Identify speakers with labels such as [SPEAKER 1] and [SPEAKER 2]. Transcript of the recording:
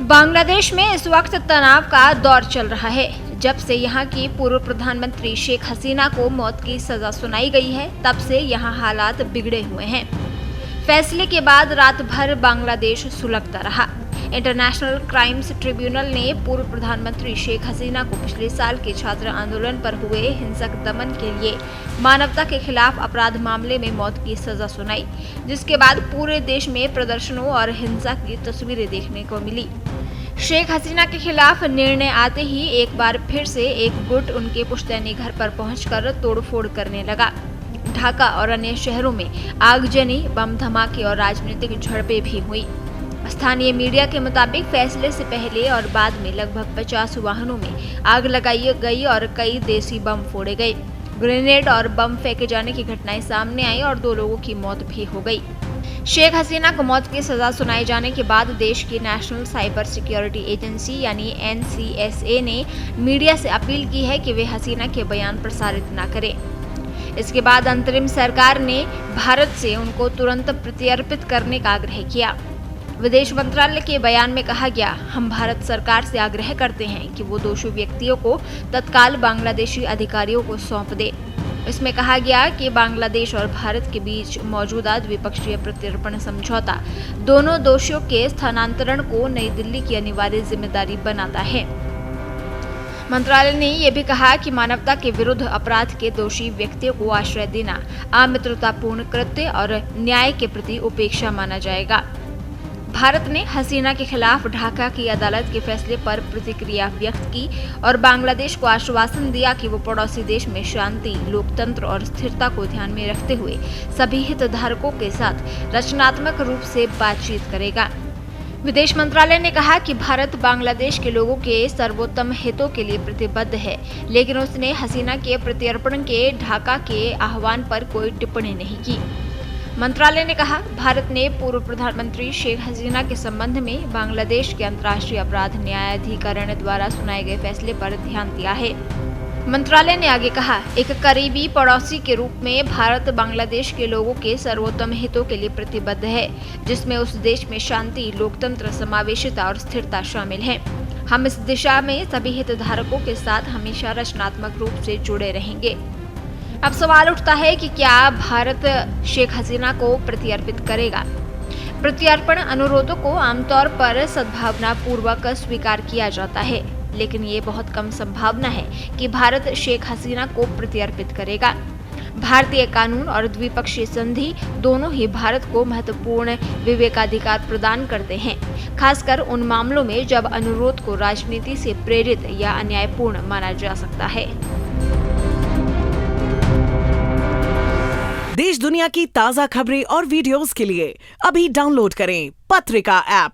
[SPEAKER 1] बांग्लादेश में इस वक्त तनाव का दौर चल रहा है। जब से यहां की पूर्व प्रधानमंत्री शेख हसीना को मौत की सजा सुनाई गई है, तब से यहां हालात बिगड़े हुए हैं। फैसले के बाद रात भर बांग्लादेश सुलगता रहा। इंटरनेशनल क्राइम्स ट्रिब्यूनल ने पूर्व प्रधानमंत्री शेख हसीना को पिछले साल के छात्र आंदोलन पर हुए हिंसक दमन के लिए मानवता के खिलाफ अपराध मामले में मौत की सजा सुनाई, जिसके बाद पूरे देश में प्रदर्शनों और हिंसा की तस्वीरें देखने को मिली। शेख हसीना के खिलाफ निर्णय आते ही एक बार फिर से एक गुट उनके पुश्तैनी घर पर पहुंचकर तोड़फोड़ करने लगा। ढाका और अन्य शहरों में आगजनी, बम धमाके और राजनीतिक झड़पें भी हुई। स्थानीय मीडिया के मुताबिक फैसले से पहले और बाद में लगभग 50 वाहनों में आग लगाई गई और कई देसी बम फोड़े गए। ग्रेनेड और बम फेंके जाने की घटनाएं सामने आई और 2 लोगों की मौत भी हो गई। शेख हसीना को मौत की सजा सुनाए जाने के बाद देश की नेशनल साइबर सिक्योरिटी एजेंसी यानी NCSA ने मीडिया से अपील की है कि वे हसीना के बयान प्रसारित न करें। इसके बाद अंतरिम सरकार ने भारत से उनको तुरंत प्रत्यर्पित करने का आग्रह किया। विदेश मंत्रालय के बयान में कहा गया, हम भारत सरकार से आग्रह करते हैं कि वो दोषी व्यक्तियों को तत्काल बांग्लादेशी अधिकारियों को सौंप दे। इसमें कहा गया कि बांग्लादेश और भारत के बीच मौजूदा द्विपक्षीय प्रत्यर्पण समझौता दोनों दोषियों के स्थानांतरण को नई दिल्ली की अनिवार्य जिम्मेदारी बनाता है। मंत्रालय ने यह भी कहा कि मानवता के विरुद्ध अपराध के दोषी व्यक्तियों को आश्रय देना अमित्रतापूर्ण कृत्य और न्याय के प्रति उपेक्षा माना जाएगा। भारत ने हसीना के खिलाफ ढाका की अदालत के फैसले पर प्रतिक्रिया व्यक्त की और बांग्लादेश को आश्वासन दिया कि वो पड़ोसी देश में शांति, लोकतंत्र और स्थिरता को ध्यान में रखते हुए सभी हितधारकों के साथ रचनात्मक रूप से बातचीत करेगा। विदेश मंत्रालय ने कहा कि भारत बांग्लादेश के लोगों के सर्वोत्तम हितों के लिए प्रतिबद्ध है, लेकिन उसने हसीना के प्रत्यर्पण के ढाका के आह्वान पर कोई टिप्पणी नहीं की। मंत्रालय ने कहा, भारत ने पूर्व प्रधानमंत्री शेख हसीना के संबंध में बांग्लादेश के अंतर्राष्ट्रीय अपराध न्यायाधिकरण द्वारा सुनाए गए फैसले पर ध्यान दिया है। मंत्रालय ने आगे कहा, एक करीबी पड़ोसी के रूप में भारत बांग्लादेश के लोगों के सर्वोत्तम हितों के लिए प्रतिबद्ध है, जिसमें उस देश में शांति, लोकतंत्र, समावेशिता और स्थिरता शामिल है। हम इस दिशा में सभी हितधारकों के साथ हमेशा रचनात्मक रूप से जुड़े रहेंगे। अब सवाल उठता है कि क्या भारत शेख हसीना को प्रत्यर्पित करेगा? प्रत्यर्पण अनुरोधों को आमतौर पर सद्भावना पूर्वक स्वीकार किया जाता है, लेकिन ये बहुत कम संभावना है कि भारत शेख हसीना को प्रत्यर्पित करेगा। भारतीय कानून और द्विपक्षीय संधि दोनों ही भारत को महत्वपूर्ण विवेकाधिकार प्रदान करते हैं, खासकर उन मामलों में जब अनुरोध को राजनीति से प्रेरित या अन्यायपूर्ण माना जा सकता है।
[SPEAKER 2] देश दुनिया की ताज़ा खबरें और वीडियोस के लिए अभी डाउनलोड करें पत्रिका ऐप।